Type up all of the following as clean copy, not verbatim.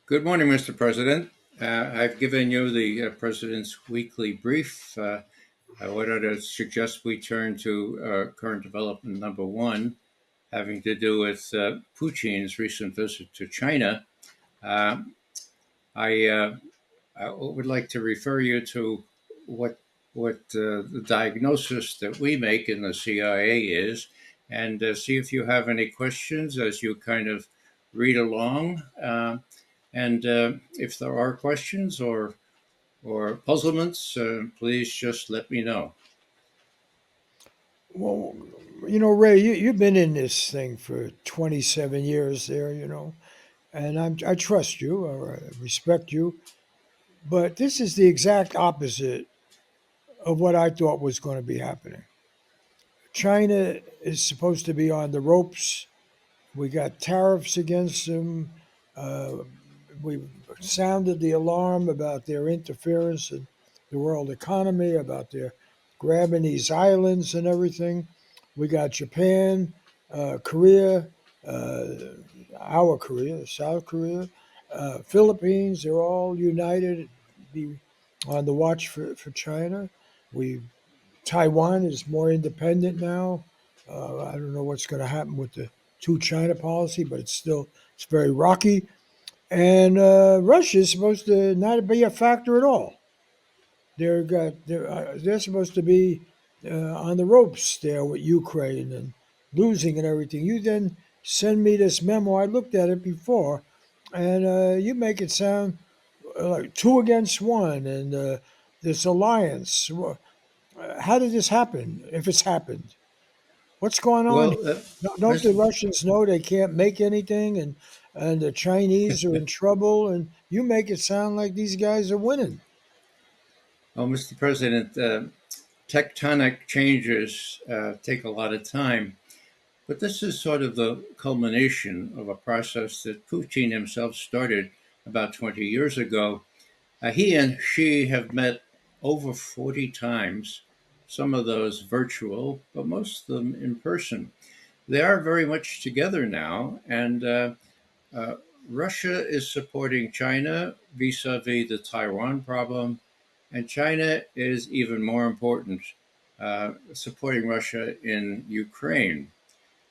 Good morning, Mr. President. I've given you the President's weekly brief. I wanted to suggest we turn to current development number one, having to do with Putin's recent visit to China. Uh, I, uh, I would like to refer you to what the diagnosis that we make in the CIA is, and see if you have any questions as you kind of read along. And if there are questions or puzzlements, please just let me know. Well, Ray, you've been in this thing for 27 years there, and I trust you or I respect you, but this is the exact opposite of what I thought was going to be happening. China is supposed to be on the ropes. We got tariffs against them. Uh, we sounded the alarm about their interference in the world economy, about their grabbing these islands and everything. We got Japan, Korea, uh, our Korea, South Korea, Philippines. They're all united, be on the watch for China. We Taiwan is more independent now. I don't know what's going to happen with the two China policy, but it's very rocky. And Russia is supposed to not be a factor at all. They're supposed to be on the ropes there with Ukraine and losing and everything. You then send me this memo. I looked at it before, and you make it sound like two against one, and this alliance. How did this happen? If it's happened, what's going on here? Well, Don't the Mr. Russians know they can't make anything, and the Chinese are in trouble? And you make it sound like these guys are winning. Well, Mr. President, tectonic changes take a lot of time, but this is sort of the culmination of a process that Putin himself started about 20 years ago. He and Xi have met over 40 times, some of those virtual, but most of them in person. They are very much together now, and uh, Russia is supporting China vis a vis the Taiwan problem, and China is even more important, supporting Russia in Ukraine.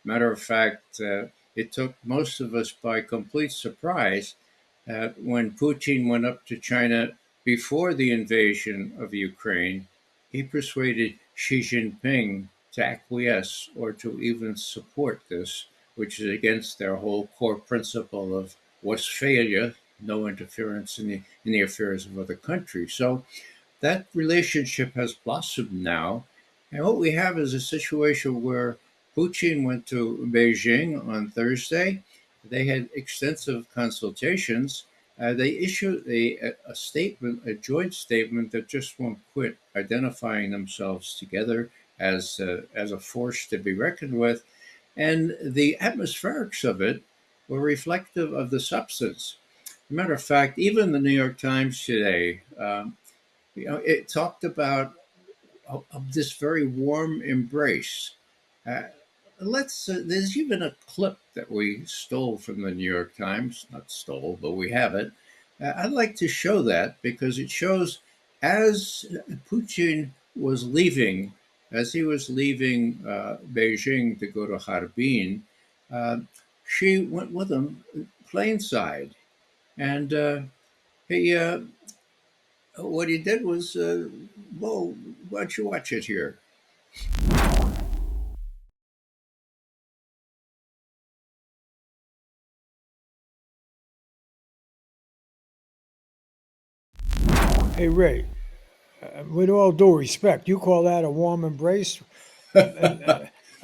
Matter of fact, it took most of us by complete surprise when Putin went up to China before the invasion of Ukraine. He persuaded Xi Jinping to acquiesce or to even support this, which is against their whole core principle of Westphalia, no interference in the affairs of other countries. So that relationship has blossomed now. And what we have is a situation where Putin went to Beijing on Thursday. They had extensive consultations. They issued a statement, a joint statement that just won't quit identifying themselves together as a force to be reckoned with. And the atmospherics of it were reflective of the substance. Matter of fact, even the New York Times today, it talked about this very warm embrace. Uh, there's even a clip that we stole from the New York Times, not stole, but we have it. I'd like to show that because it shows as Putin was leaving, as he was leaving Beijing to go to Harbin, uh, she went with him plainside. And he what he did was, well, why don't you watch it here? Hey Ray, with all due respect, you call that a warm embrace? And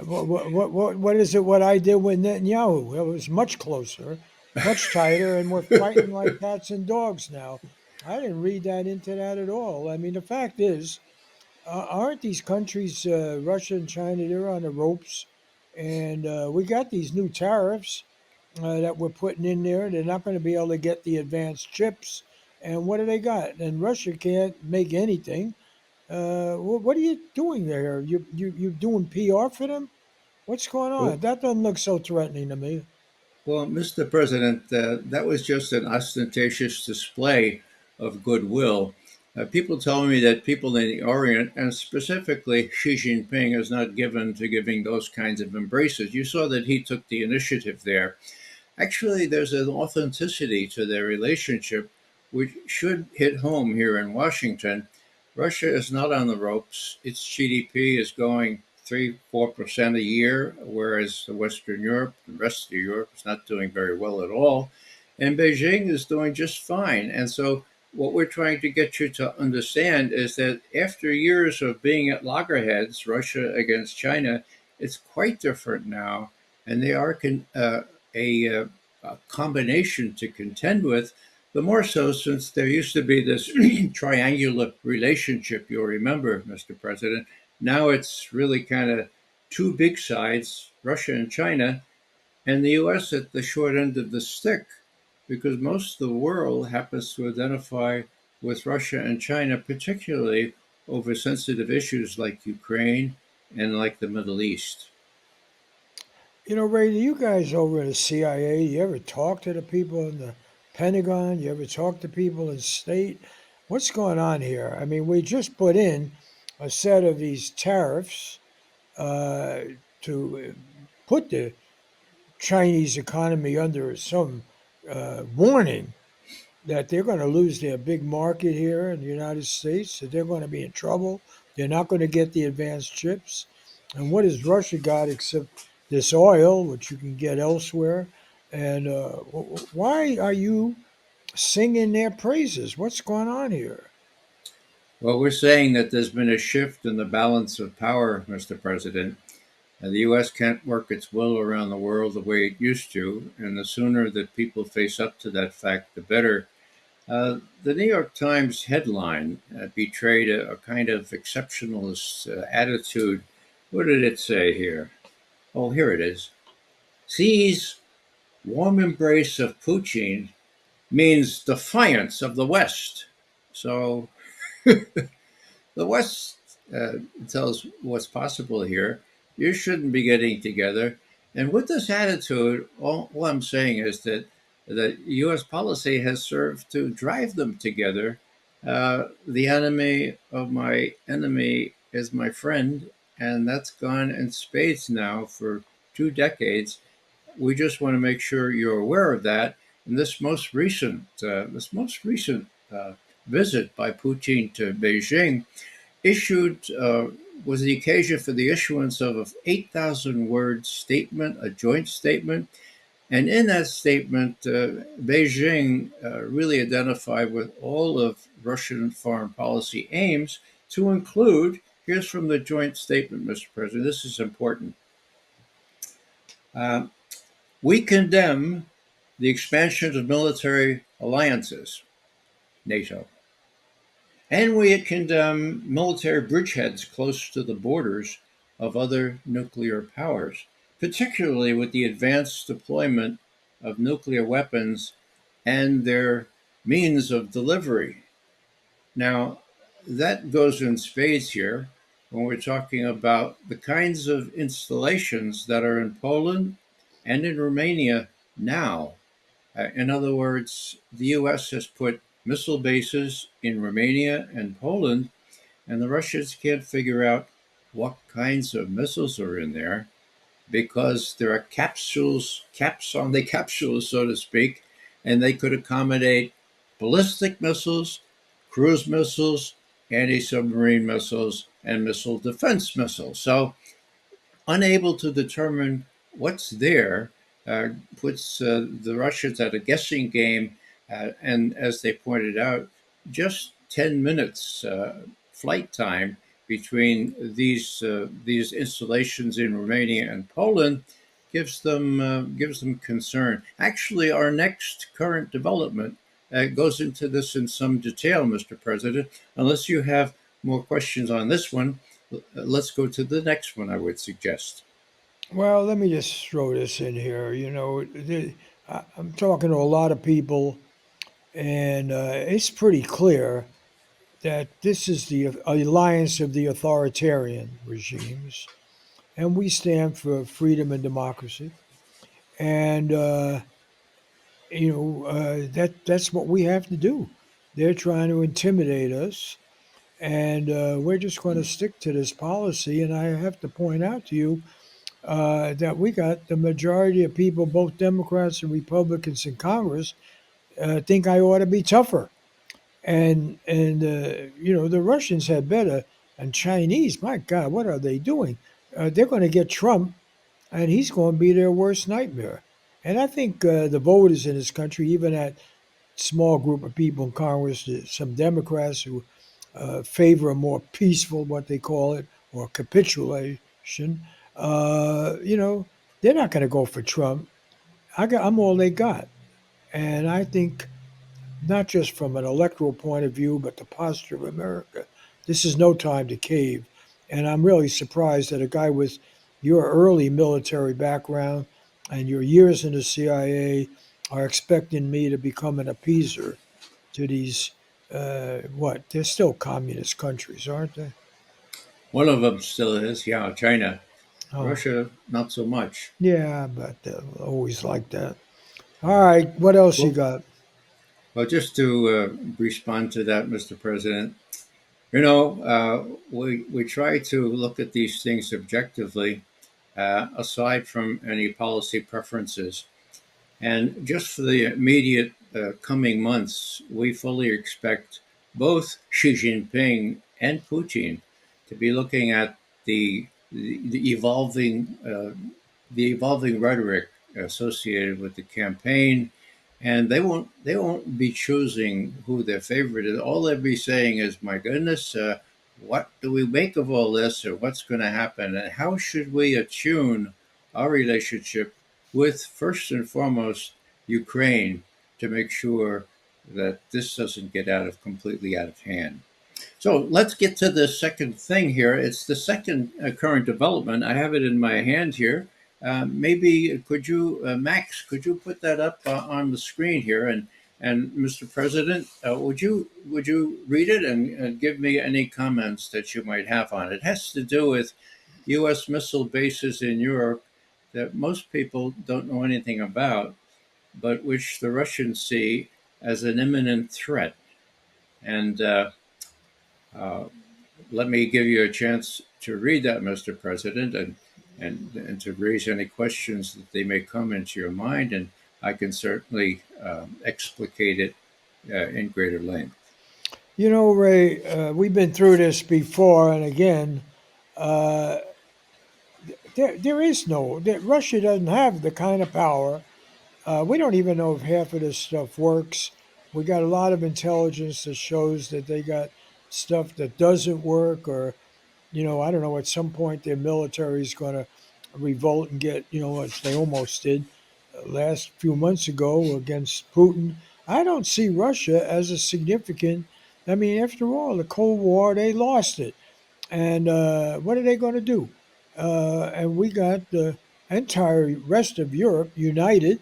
what is it? What I did with Netanyahu? It was much closer, much tighter, and we're fighting like cats and dogs now. I didn't read that into that at all. I mean, the fact is, aren't these countries, Russia and China, they're on the ropes, and we got these new tariffs that we're putting in there. They're not going to be able to get the advanced chips. And what do they got? And Russia can't make anything. What are you doing there? You doing PR for them? What's going on? Well, That doesn't look so threatening to me. Well, Mr. President, that was just an ostentatious display of goodwill. People tell me that people in the Orient, and specifically Xi Jinping, is not given to giving those kinds of embraces. You saw that he took the initiative there. Actually, there's an authenticity to their relationship which should hit home here in Washington. Russia is not on the ropes. Its GDP is going 3-4% a year, whereas the Western Europe, the rest of Europe, is not doing very well at all. And Beijing is doing just fine. And so, what we're trying to get you to understand is that after years of being at loggerheads, Russia against China, it's quite different now. And they are a combination to contend with. The more so since there used to be this triangular relationship, you'll remember, Mr. President. Now it's really kind of two big sides, Russia and China, and the US at the short end of the stick, because most of the world happens to identify with Russia and China, particularly over sensitive issues like Ukraine and like the Middle East. You know, Ray, do you guys over at the CIA, you ever talk to the people in the Pentagon? You ever talk to people in state? What's going on here? I mean, we just put in a set of these tariffs uh, to put the Chinese economy under some warning that they're going to lose their big market here in the United States, that they're going to be in trouble. They're not going to get the advanced chips. And what has Russia got except this oil, which you can get elsewhere? And why are you singing their praises? What's going on here? Well, we're saying that there's been a shift in the balance of power, Mr. President. And the U.S. can't work its will around the world the way it used to, and the sooner that people face up to that fact, the better. The New York Times headline betrayed a kind of exceptionalist attitude. What did it say here? Oh, here it is. Xi's warm embrace of Putin means defiance of the West. So the West tells what's possible here. You shouldn't be getting together. And with this attitude, all I'm saying is that the U.S. policy has served to drive them together. The enemy of my enemy is my friend, and that's gone in spades now for 2 decades. We just want to make sure you're aware of that. And this most recent visit by Putin to Beijing issued was the occasion for the issuance of an 8,000 word statement, a joint statement. And in that statement, Beijing really identified with all of Russian foreign policy aims to include, here's from the joint statement, Mr. President, this is important. Uh, we condemn the expansion of military alliances, NATO, and we condemn military bridgeheads close to the borders of other nuclear powers, particularly with the advanced deployment of nuclear weapons and their means of delivery. Now, that goes in spades here when we're talking about the kinds of installations that are in Poland and in Romania now. In other words, the US has put missile bases in Romania and Poland, and the Russians can't figure out what kinds of missiles are in there because there are caps on the capsules, so to speak, and they could accommodate ballistic missiles, cruise missiles, anti submarine missiles, and missile defense missiles. So unable to determine what's there puts the Russians at a guessing game. And as they pointed out, just 10 minutes flight time between these installations in Romania and Poland gives them concern. Actually, our next current development goes into this in some detail, Mr. President. Unless you have more questions on this one, let's go to the next one, I would suggest. Well, let me just throw this in here. I'm talking to a lot of people, and it's pretty clear that this is the alliance of the authoritarian regimes, and we stand for freedom and democracy. and that's what we have to do. They're trying to intimidate us, and we're just going to stick to this policy. And I have to point out to you that we got the majority of people, both Democrats and Republicans in Congress, think I ought to be tougher. And the Russians had better, and Chinese, my God, what are they doing? They're going to get Trump, and he's going to be their worst nightmare. And I think the voters in this country, even that small group of people in Congress, some Democrats who favor a more peaceful, what they call it, or capitulation, they're not going to go for Trump. I'm all they got. And I think not just from an electoral point of view, but the posture of America. This is no time to cave. And I'm really surprised that a guy with your early military background and your years in the CIA are expecting me to become an appeaser to these, what? They're still communist countries, aren't they? One of them still is, yeah, China. Oh, Russia, not so much. yeah, but they're always like that. All right, what else you Well, got? well, just to respond to that, Mr. President, you know, we try to look at these things objectively, aside from any policy preferences. And just for the immediate coming months, we fully expect both Xi Jinping and Putin to be looking at the evolving rhetoric associated with the campaign, and they won't be choosing who their favorite is. All they'll be saying is, "My goodness, what do we make of all this, or what's going to happen, and how should we attune our relationship with first and foremost Ukraine to make sure that this doesn't get completely out of hand." So let's get to the second thing here. It's the second current development. I have it in my hand here. Maybe could you, Max? Could you put that up on the screen here? And Mr. President, would you read it and give me any comments that you might have on it? It has to do with U.S. missile bases in Europe that most people don't know anything about, but which the Russians see as an imminent threat. And uh, let me give you a chance to read that, Mr. President, and to raise any questions that they may come into your mind, and I can certainly explicate it in greater length. You know, Ray, we've been through this before, and again, uh, there is no that Russia doesn't have the kind of power. We don't even know if half of this stuff works. We got a lot of intelligence that shows that they got stuff that doesn't work, or I don't know. At some point, their military is going to revolt and get, as they almost did last few months ago against Putin. I don't see Russia as a significant. I mean, after all, the Cold War, they lost it. And what are they going to do? And we got the entire rest of Europe united,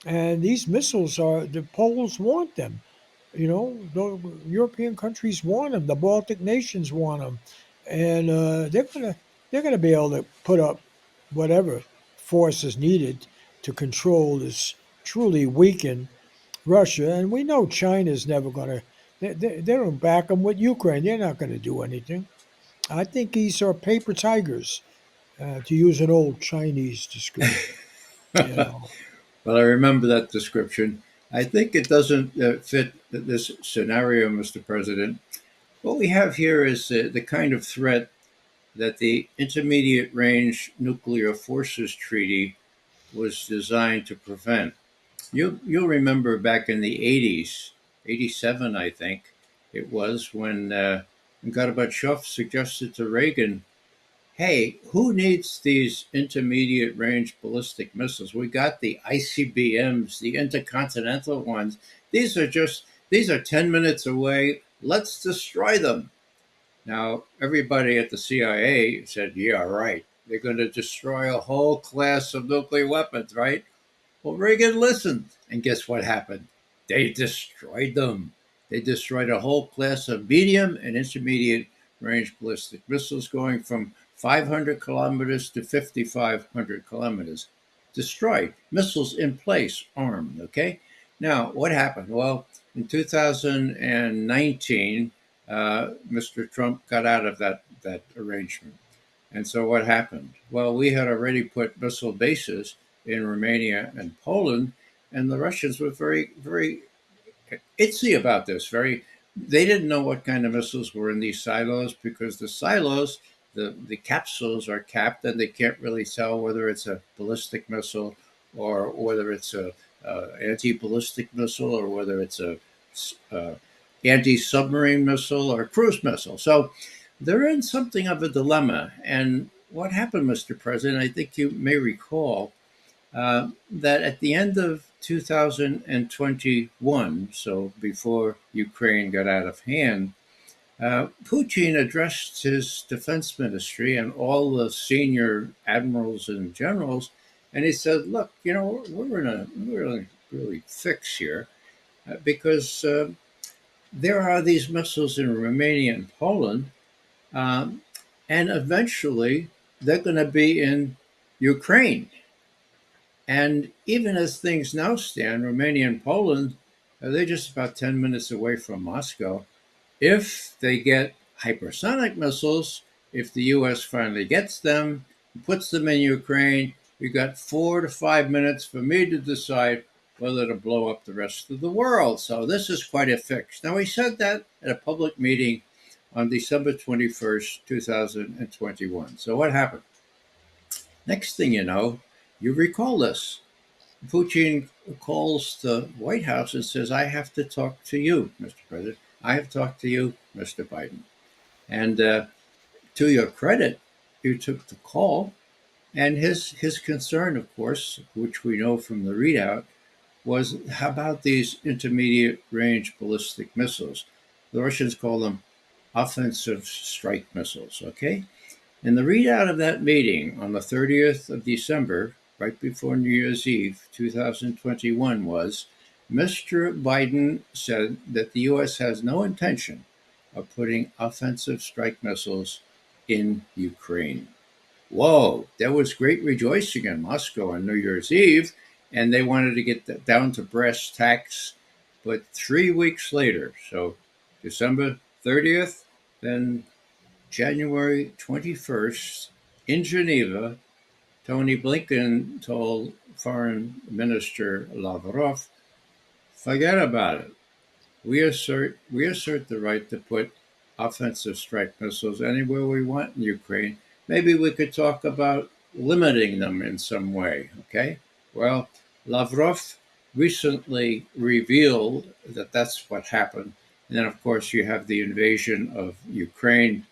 and these missiles are the Poles want them. The European countries want them. The Baltic nations want them, and they're gonna be able to put up whatever force is needed to control this truly weaken Russia. And we know China's never gonna. They don't back them with Ukraine. They're not going to do anything. I think these are paper tigers, to use an old Chinese description. You know. Well, I remember that description. I think it doesn't fit this scenario, Mr. President. What we have here is the kind of threat that the Intermediate Range Nuclear Forces Treaty was designed to prevent. You'll remember back in the 80s, 87, I think it was, when Gorbachev suggested to Reagan, "Hey, who needs these intermediate range ballistic missiles? We got the ICBMs, the intercontinental ones. These are 10 minutes away. Let's destroy them." Now, everybody at the CIA said, "Yeah, right. They're going to destroy a whole class of nuclear weapons, right?" Well, Reagan listened, and guess what happened? They destroyed them. They destroyed a whole class of medium and intermediate range ballistic missiles going from 500 kilometers to 5,500 kilometers. destroyed, missiles in place, armed. Okay. Now, what happened? Well, in 2019, Mr. Trump got out of that arrangement. And so what happened? Well, we had already put missile bases in Romania and Poland, and the Russians were very itsy about this. They didn't know what kind of missiles were in these silos because the silos, the capsules are capped, and they can't really tell whether it's a ballistic missile or whether it's a anti-ballistic missile or whether it's a uh, anti-submarine missile or cruise missile. So they're in something of a dilemma. And what happened, Mr. President? I think you may recall that at the end of 2021, so before Ukraine got out of hand, Putin addressed his defense ministry and all the senior admirals and generals, and he said, "Look, we're in a really fix here because there are these missiles in Romania and Poland, um, and eventually they're going to be in Ukraine." And even as things now stand, Romania and Poland, they're just about 10 minutes away from Moscow. If they get hypersonic missiles, if the US finally gets them, puts them in Ukraine, we got 4 to 5 minutes for me to decide whether to blow up the rest of the world. So this is quite a fix. Now, he said that at a public meeting on December 21st, 2021. So what happened? Next thing you know, you recall this. Putin calls the White House and says, I have to talk to you, Mr. President. I have talked to you, Mr. Biden. And to your credit, you took the call. And his concern, of course, which we know from the readout, was how about these intermediate range ballistic missiles? The Russians call them offensive strike missiles, okay? In the readout of that meeting on the 30th of December, right before New Year's Eve, 2021, was Mr. Biden said that the U.S. has no intention of putting offensive strike missiles in Ukraine. Whoa, there was great rejoicing in Moscow on New Year's Eve, and they wanted to get that down to brass tacks. But 3 weeks later, so December 30th, then January 21st, in Geneva, Tony Blinken told Foreign Minister Lavrov, forget about it. We assert the right to put offensive strike missiles anywhere we want in Ukraine. Maybe we could talk about limiting them in some way, okay? Well, Lavrov recently revealed that that's what happened. And then, of course, you have the invasion of Ukraine,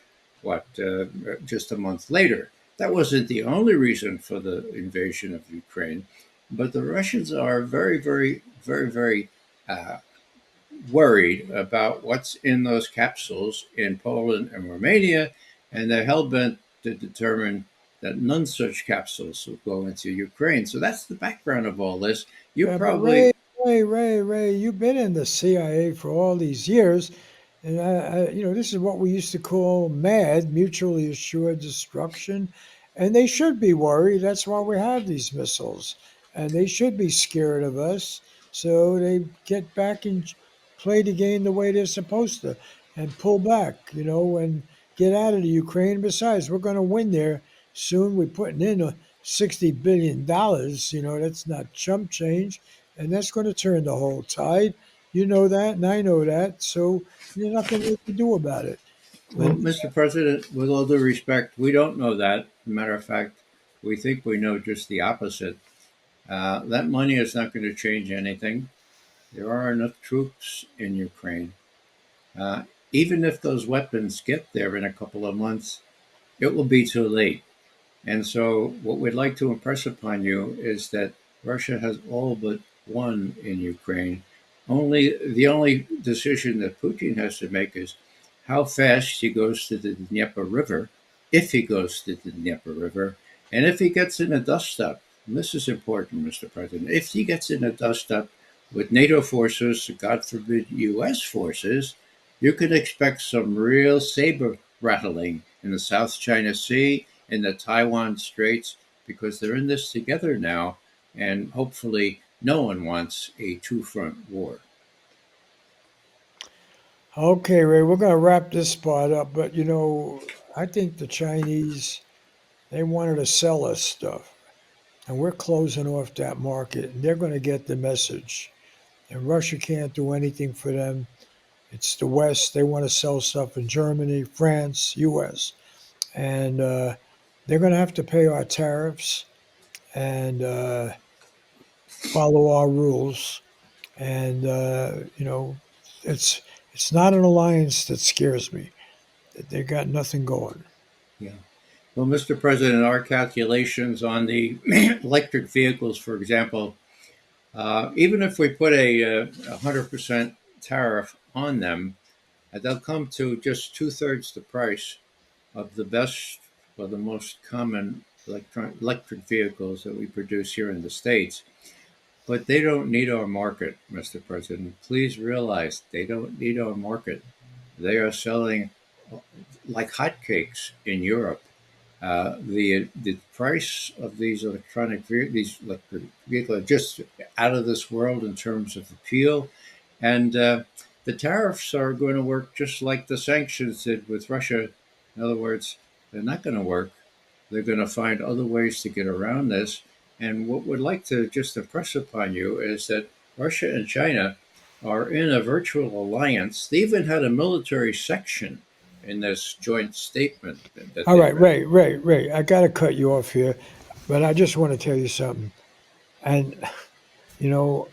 just a month later. That wasn't the only reason for the invasion of Ukraine, but the Russians are very uh, worried about what's in those capsules in Poland and Romania, and they're hell bent to determine that none such capsules will go into Ukraine. So that's the background of all this. You Yeah, but probably, Ray, you've been in the CIA for all these years, and this is what we used to call MAD, mutually assured destruction, and they should be worried. That's why we have these missiles, and they should be scared of us, so they get back and play the game the way they're supposed to, and pull back, and get out of the Ukraine. Besides, we're going to win there soon. We're putting in $60 billion. That's not chump change, and that's going to turn the whole tide. You know that, and I know that. So there's nothing we can do about it. well, And Mr. President, with all due respect, we don't know that. Matter of fact, we think we know just the opposite. That money is not going to change anything. There are enough troops in Ukraine. Uh, Even if those weapons get there in a couple of months, it will be too late. And so, what we'd like to impress upon you is that Russia has all but won in Ukraine. The only decision that Putin has to make is how fast he goes to the Dnieper River, if he goes to the Dnieper River, and if he gets in a dust up. And this is important, Mr. President. If he gets in a dust up with NATO forces, God forbid, U.S. forces, you can expect some real saber rattling in the South China Sea in the Taiwan Straits because they're in this together now. and hopefully no one wants a two-front war. Okay, Ray, we're going to wrap this spot up, but I think the Chinese, they wanted to sell us stuff, and we're closing off that market, and they're going to get the message. And Russia can't do anything for them. It's the West. They want to sell stuff in Germany, France, US, and they're going to have to pay our tariffs and follow our rules. And it's it's not an alliance that scares me. They got nothing going. Yeah. Well, Mr. President, our calculations on the electric vehicles, for example, even if we put a 100% tariff on them, they'll come to just two-thirds the price of the best or the most common electric vehicles that we produce here in the States. But they don't need our market, Mr. President. Please realize they don't need our market. They are selling like hotcakes in Europe. The price of these electric vehicles are just out of this world in terms of appeal, and the tariffs are going to work just like the sanctions did with Russia. In other words, they're not going to work. They're going to find other ways to get around this. And what we'd like to just impress upon you is that Russia and China are in a virtual alliance. They even had a military section in this joint statement that All they right, read. Ray. I got to cut you off here, but I just want to tell you something. And you know,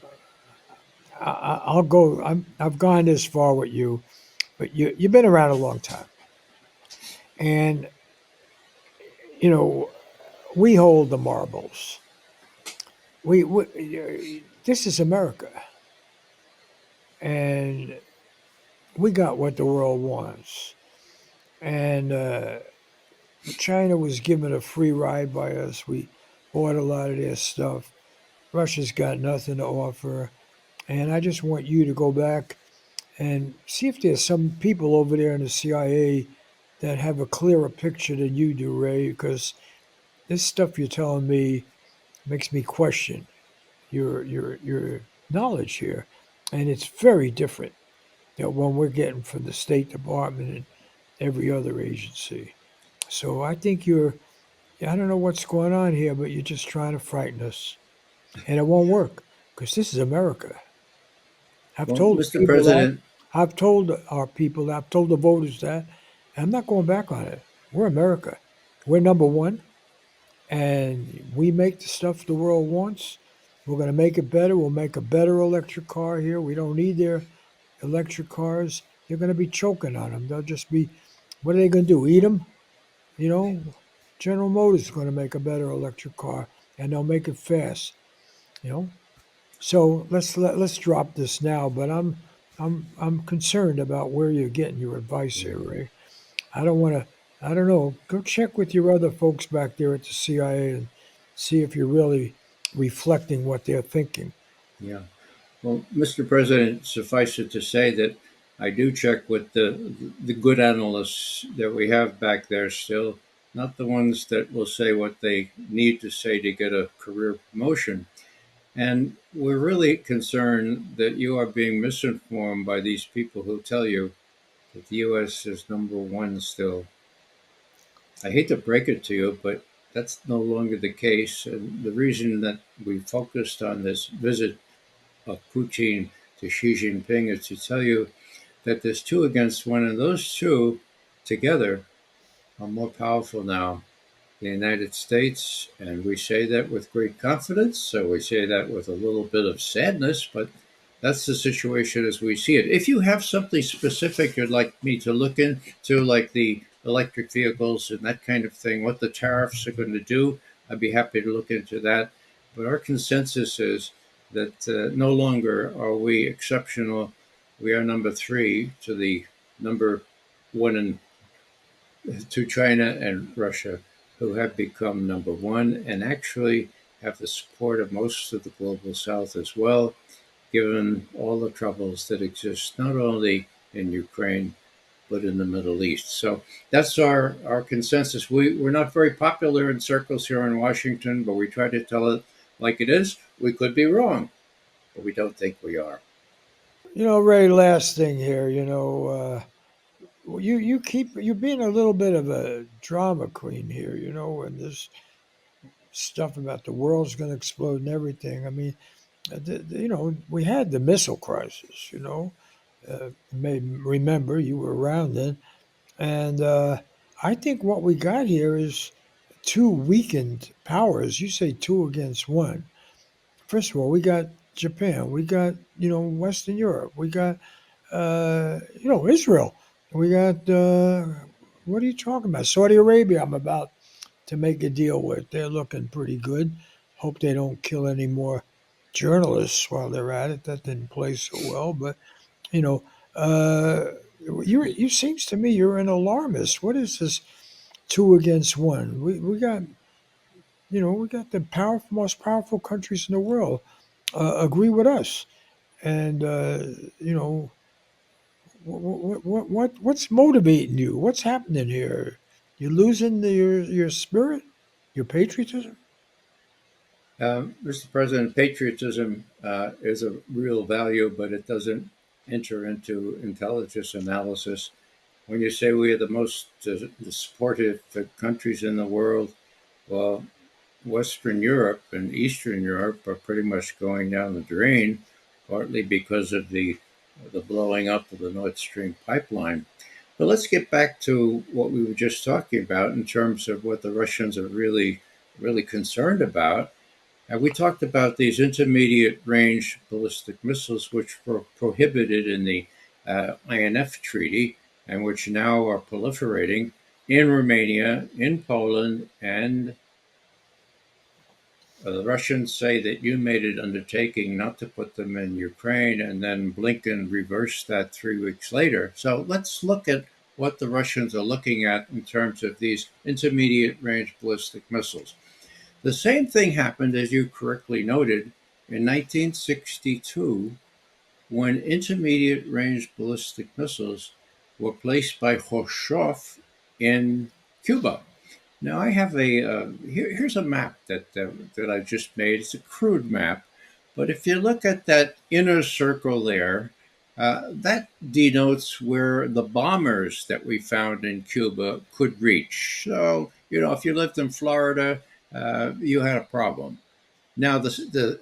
I'll go. I've gone this far with you, but you've been around a long time, and you know we hold the marbles. We this is America, and we got what the world wants. And China was given a free ride by us. We bought a lot of their stuff. Russia's got nothing to offer. And I just want you to go back and see if there's some people over there in the CIA that have a clearer picture than you do, Ray, because this stuff you're telling me makes me question your knowledge here. And it's very different than what we're getting from the State Department and every other agency. So I think I don't know what's going on here, but you're just trying to frighten us. And it won't work because this is America. I've Well, told Mr. people that. President, I've told our people that. I've told the voters that. And I'm not going back on it. We're America. We're number one. And we make the stuff the world wants. We're going to make it better. We'll make a better electric car here. We don't need their electric cars. They're going to be choking on them. They'll just be, what are they going to do? Eat them? You know, General Motors is going to make a better electric car, and they'll make it fast. You know, so let's drop this now. But I'm concerned about where you're getting your advice yeah, here, Ray. I don't want to. I don't know. Go check with your other folks back there at the CIA and see if you're really reflecting what they're thinking. yeah. Well, Mr. President, suffice it to say that I do check with the good analysts that we have back there still, not the ones that will say what they need to say to get a career promotion. And we're really concerned that you are being misinformed by these people who tell you that the U.S. is number one still. I hate to break it to you, but that's no longer the case. And the reason that we focused on this visit of Putin to Xi Jinping is to tell you that there's two against one, and those two together are more powerful now, the United States, and we say that with great confidence. So we say that with a little bit of sadness, but that's the situation as we see it. If you have something specific you'd like me to look into, like the electric vehicles and that kind of thing, what the tariffs are going to do, I'd be happy to look into that. But our consensus is that no longer are we exceptional. We are number three to the number one in to China and Russia, who have become number one and actually have the support of most of the global south as well, given all the troubles that exist not only in Ukraine but in the Middle East. So that's our consensus. We're not very popular in circles here in Washington, but we try to tell it like it is. We could be wrong, but we don't think we are. Ray, last thing here, you're being a little bit of a drama queen here, and this stuff about the world's going to explode and everything. I mean, we had the missile crisis. You may remember you were around then, and I think what we got here is two weakened powers. You say two against one. First of all, we got Japan, we got Western Europe, we got Israel, we got what are you talking about? Saudi Arabia. I'm about to make a deal with. They're looking pretty good. Hope they don't kill any more journalists while they're at it. That didn't play so well, but you know, uh, you seems to me you're an alarmist. What is this two against one? We got the most powerful countries in the world agree with us, and you know what's motivating you? What's happening here? You losing your spirit, your patriotism? Mr. President, patriotism is a real value, but it doesn't enter into intelligence analysis. When you say we are the most supportive countries in the world, well, Western Europe and Eastern Europe are pretty much going down the drain, partly because of the blowing up of the Nord Stream pipeline. But let's get back to what we were just talking about in terms of what the Russians are really concerned about. And we talked about these intermediate range ballistic missiles, which were prohibited in the INF Treaty and which now are proliferating in Romania, in Poland, and the Russians say that you made an undertaking not to put them in Ukraine, and then Blinken reversed that 3 weeks later. So let's look at what the Russians are looking at in terms of these intermediate range ballistic missiles. The same thing happened, as you correctly noted, in 1962 when intermediate range ballistic missiles were placed by Khrushchev in Cuba. Now I have here's a map that I just made. It's a crude map, but if you look at that inner circle there, that denotes where the bombers that we found in Cuba could reach. So if you lived in Florida, you had a problem. Now the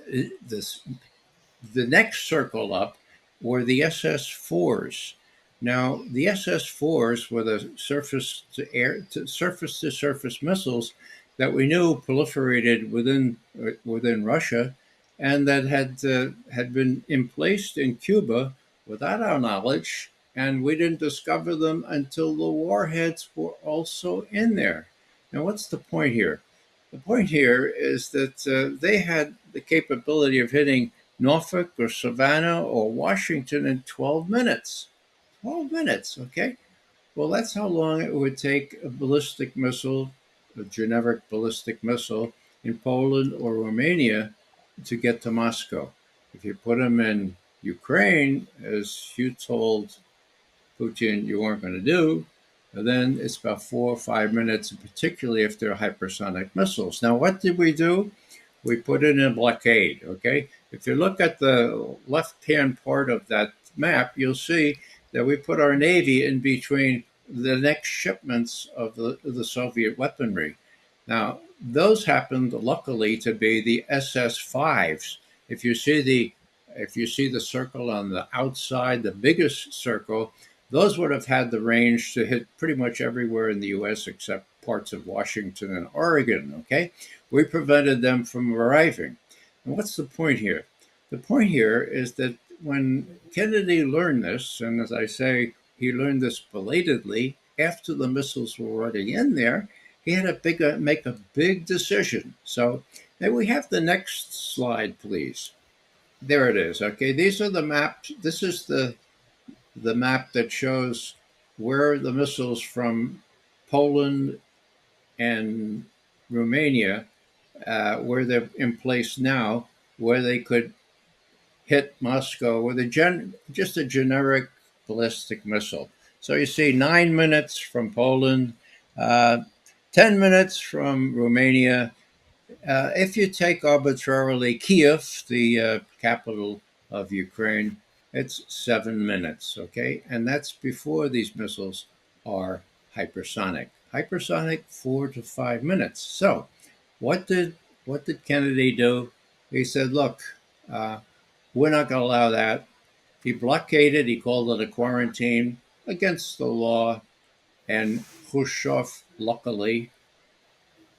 next circle up were the SS-4s. Now, the SS-4s were the surface to surface missiles that we knew proliferated within Russia, and that had been emplaced in Cuba without our knowledge, and we didn't discover them until the warheads were also in there. Now, what's the point here? The point here is that they had the capability of hitting Norfolk or Savannah or Washington in 12 minutes. 12 minutes, okay? Well, that's how long it would take a ballistic missile, a generic ballistic missile in Poland or Romania to get to Moscow. If you put them in Ukraine, as you told Putin you weren't going to do, then it's about 4 or 5 minutes, particularly if they're hypersonic missiles. Now, what did we do? We put it in a blockade. Okay, if you look at the left-hand part of that map, you'll see that we put our navy in between the next shipments of the Soviet weaponry. Now, those happened luckily to be the SS-5s. If you see the if you see the circle on the outside, the biggest circle, those would have had the range to hit pretty much everywhere in the U.S. except parts of Washington and Oregon. Okay, we prevented them from arriving. And what's the point here? The point here is that when Kennedy learned this, and as I say, he learned this belatedly after the missiles were already in there, he had make a big decision. So, may we have the next slide, please? There it is. Okay, these are the maps. This is the map that shows where the missiles from Poland and Romania, where they're in place now, where they could hit Moscow with just a generic ballistic missile. So you see 9 minutes from Poland, uh, 10 minutes from Romania, If you take arbitrarily Kiev, the capital of Ukraine, it's 7 minutes, okay? And that's before these missiles are hypersonic. Hypersonic, 4 to 5 minutes. So, what did what did Kennedy do? He said, "Look, uh, we're not going to allow that." He blockaded. He called it a quarantine against the law, and Khrushchev, luckily,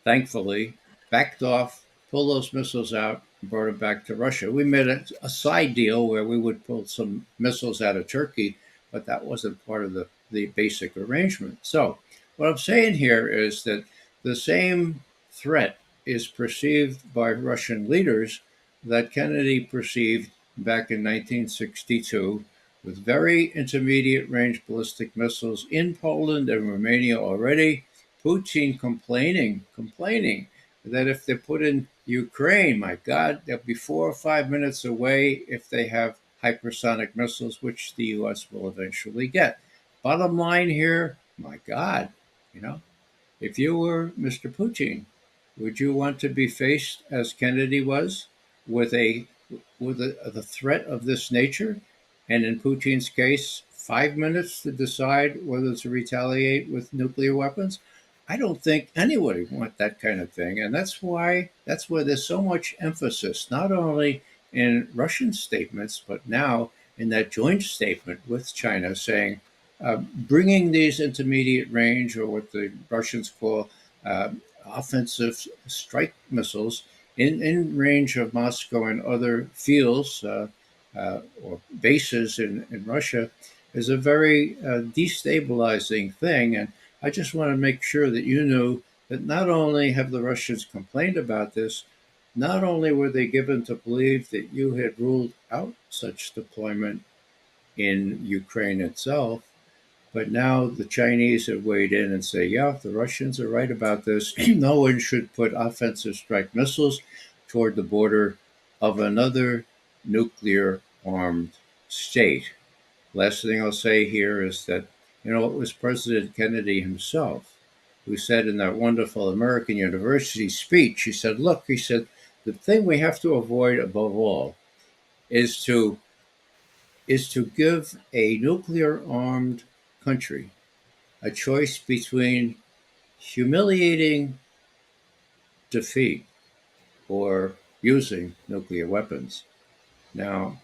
thankfully, backed off, pulled those missiles out, and brought them back to Russia. We made a side deal where we would pull some missiles out of Turkey, but that wasn't part of the basic arrangement. So, what I'm saying here is that the same threat is perceived by Russian leaders that Kennedy perceived back in 1962 with very intermediate range ballistic missiles in Poland and Romania already. Putin complaining that if they're put in Ukraine, my God, they'll be 4 or 5 minutes away if they have hypersonic missiles, which the U.S. will eventually get. Bottom line here, my God, you know, if you were Mr. Putin, would you want to be faced as Kennedy was with the threat of this nature? And in Putin's case, 5 minutes to decide whether to retaliate with nuclear weapons? I don't think anybody want that kind of thing, and that's where there's so much emphasis, not only in Russian statements, but now in that joint statement with China, saying bringing these intermediate range, or what the Russians call uh, offensive strike missiles, in range of Moscow and other fields or bases in Russia is a very destabilizing thing. And I just want to make sure that you know that not only have the Russians complained about this, not only were they given to believe that you had ruled out such deployment in Ukraine itself, but now the Chinese have weighed in and say, yeah, the Russians are right about this. No one should put offensive strike missiles toward the border of another nuclear armed state. Last thing I'll say here is that, it was President Kennedy himself who said in that wonderful American University speech, he said, look, he said, the thing we have to avoid above all is to give a nuclear armed country a choice between humiliating defeat or using nuclear weapons. Now,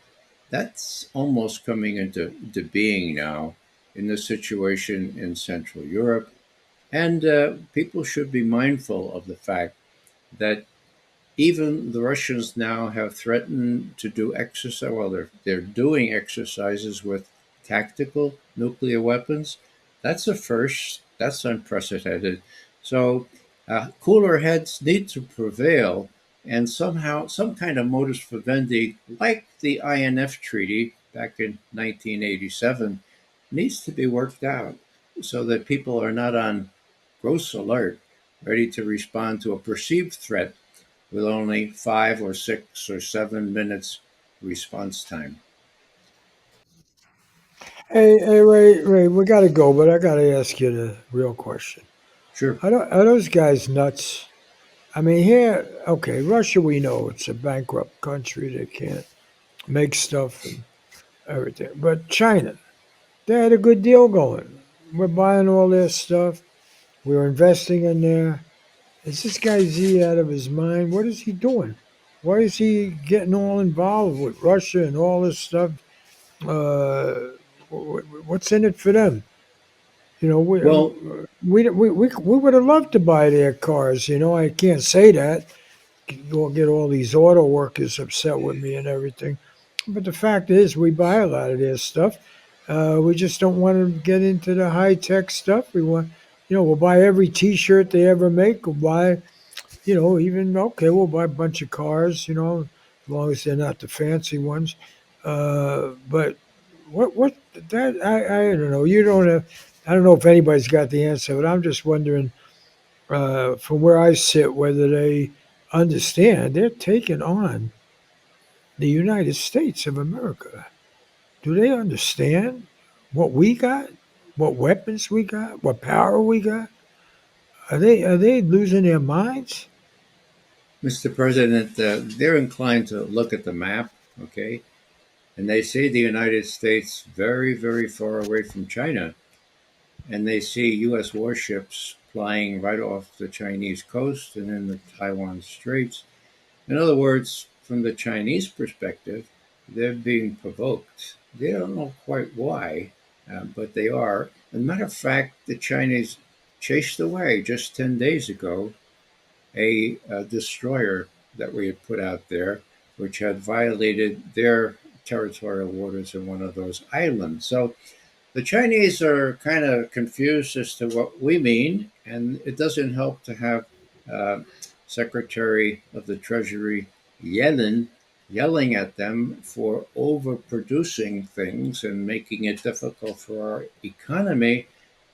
that's almost coming into being now in the situation in Central Europe. And people should be mindful of the fact that even the Russians now have threatened to do exercise. Well, they're doing exercises with tactical nuclear weapons. That's a first. That's unprecedented. So, cooler heads need to prevail, and somehow some kind of modus vivendi, like the INF Treaty back in 1987, needs to be worked out so that people are not on gross alert, ready to respond to a perceived threat with only 5 or 6 or 7 minutes response time. Hey, Ray, we got to go, but I got to ask you the real question. Sure. Are those guys nuts? I mean, here, okay, Russia, we know it's a bankrupt country. They can't make stuff and everything. But China, they had a good deal going. We're buying all their stuff. We're investing in there. Is this guy Z out of his mind? What is he doing? Why is he getting all involved with Russia and all this stuff? Uh, what's in it for them? You know, Well, we would have loved to buy their cars. You know, I can't say that. You'll get all these auto workers upset with me and everything. But the fact is, we buy a lot of their stuff. We just don't want to get into the high tech stuff. We want, we'll buy every T-shirt they ever make. We'll buy, even okay, we'll buy a bunch of cars. As long as they're not the fancy ones. But what that I don't know. You don't have. I don't know if anybody's got the answer, but I'm just wondering from where I sit, whether they understand they're taking on the United States of America. Do they understand what we got, what weapons we got, what power we got? Are they losing their minds? Mr. President, they're inclined to look at the map, okay, and they see the United States very, very far away from China, and they see U.S. warships flying right off the Chinese coast and in the Taiwan Straits. In other words, from the Chinese perspective, they're being provoked. They don't know quite why, but they are. As a matter of fact, the Chinese chased away just 10 days ago a destroyer that we had put out there, which had violated their territorial waters in one of those islands. So the Chinese are kind of confused as to what we mean, and it doesn't help to have uh, Secretary of the Treasury Yellen yelling at them for overproducing things and making it difficult for our economy.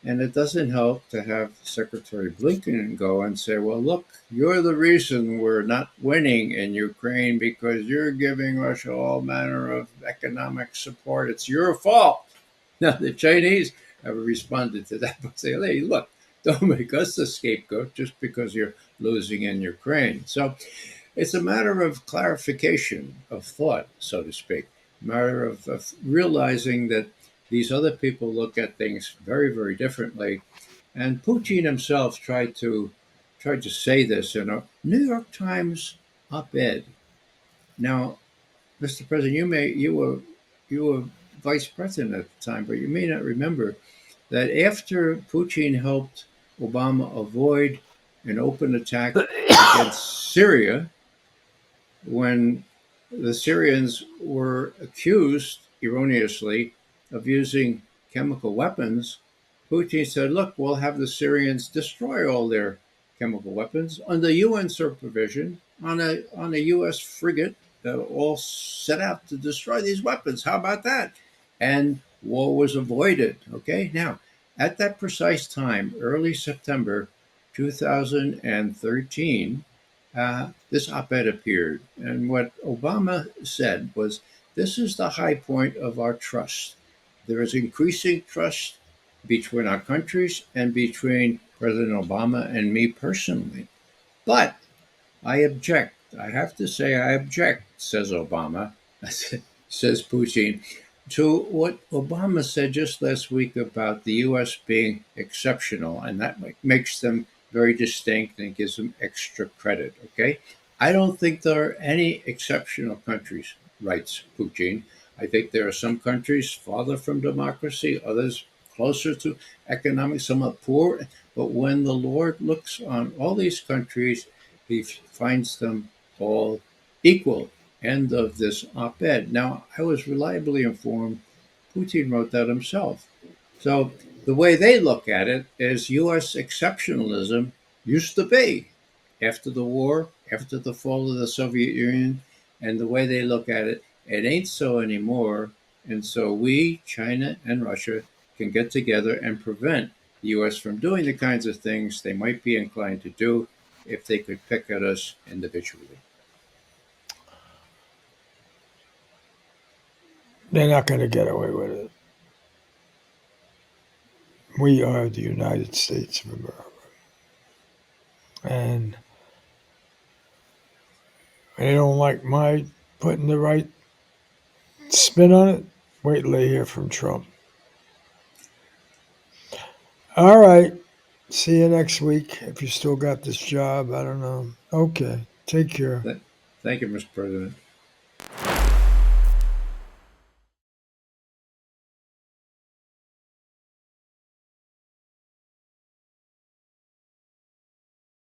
And it doesn't help to have Secretary Blinken go and say, well, look, you're the reason we're not winning in Ukraine because you're giving Russia all manner of economic support. It's your fault. Now, the Chinese have responded to that by saying, hey, look, don't make us the scapegoat just because you're losing in Ukraine. So it's a matter of clarification of thought, so to speak, a matter of realizing that these other people look at things very, very differently. And Putin himself tried to say this in a New York Times op-ed. Now, Mr. President, you were vice president at the time, but you may not remember that after Putin helped Obama avoid an open attack against Syria, when the Syrians were accused erroneously of using chemical weapons, Putin said, look, we'll have the Syrians destroy all their chemical weapons under UN supervision on a U.S. frigate all set out to destroy these weapons. How about that? And war was avoided. Okay. Now, at that precise time, early September 2013, this op ed appeared. And what Obama said was, this is the high point of our trust. There is increasing trust between our countries and between President Obama and me personally. But I object. I have to say, I object, says Obama, says Putin, to what Obama said just last week about the U.S. being exceptional, and that makes them very distinct and gives them extra credit. Okay. I don't think there are any exceptional countries, writes Putin. I think there are some countries farther from democracy, others closer to economic, some are poor. But when the Lord looks on all these countries, he finds them all equal. End of this op ed. Now, I was reliably informed Putin wrote that himself. So the way they look at it is U.S. exceptionalism used to be after the war, after the fall of the Soviet Union, and the way they look at it, it ain't so anymore. And so we, China and Russia, can get together and prevent the U.S. from doing the kinds of things they might be inclined to do if they could pick at us individually. They're not going to get away with it. We are the United States of America. And they don't like my putting the right spin on it. Wait till they hear from Trump. All right. See you next week. If you still got this job, I don't know. Okay. Take care. Thank you, Mr. President.